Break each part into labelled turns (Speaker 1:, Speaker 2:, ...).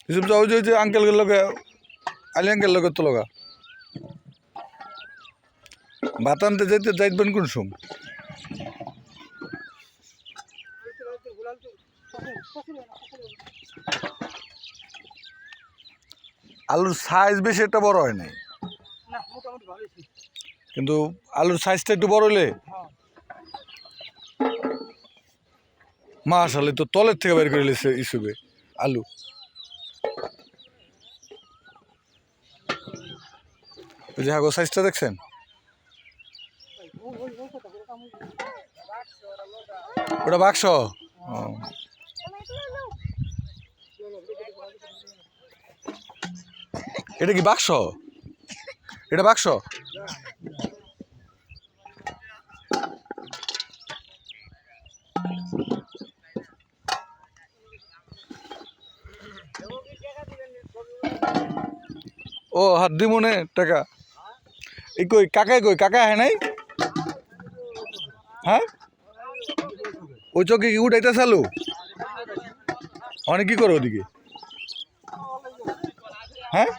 Speaker 1: ইসব যাও যে আঙ্কেলের লগে আলি আঙ্কেল লগে তো লগা ভাত আনতে যাইবেন কোন সময় আলুর সাইজ বেশি একটা বড় হয় নাই কিন্তু আলুর সাইজটা একটু বড় হলে মাশাআল্লাহ তো তলের থেকে বের করে লেছে ইসুবে আলু ওই যে হাগো সাইজটা দেখছেন ওটা বাক্স এটা কি বাক্স এটা বাক্স ও হাত দি মনে টাকা এই কই কাকা হ্যাঁ নাই হ্যাঁ ওই চোখে কি উঠাইতে চালু অনেক কি করো ওদিকে হ্যাঁ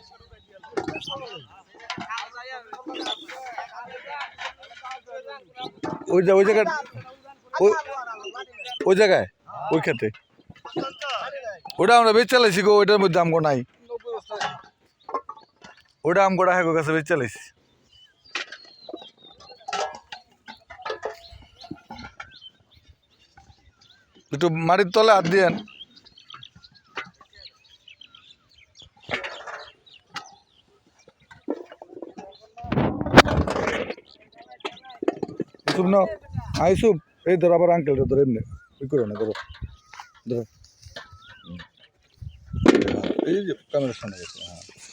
Speaker 1: ওই জায়গায় ওই জায়গায় ওই খেতে ওটা আমরা বেচ চালাইছি গো ওইটার মধ্যে আমগো নাই ওটা আমগোটা হ্যাঁ কাছে বেচ চালাইছি একটু মাটির তলে হাত দিয়েন ইসুপ না আইসুপ এই ধর আবার আঙ্কেল ধর এমনি ওই করো না ধরো ধরো এই যে ক্যামেরার সামনে গেছে হ্যাঁ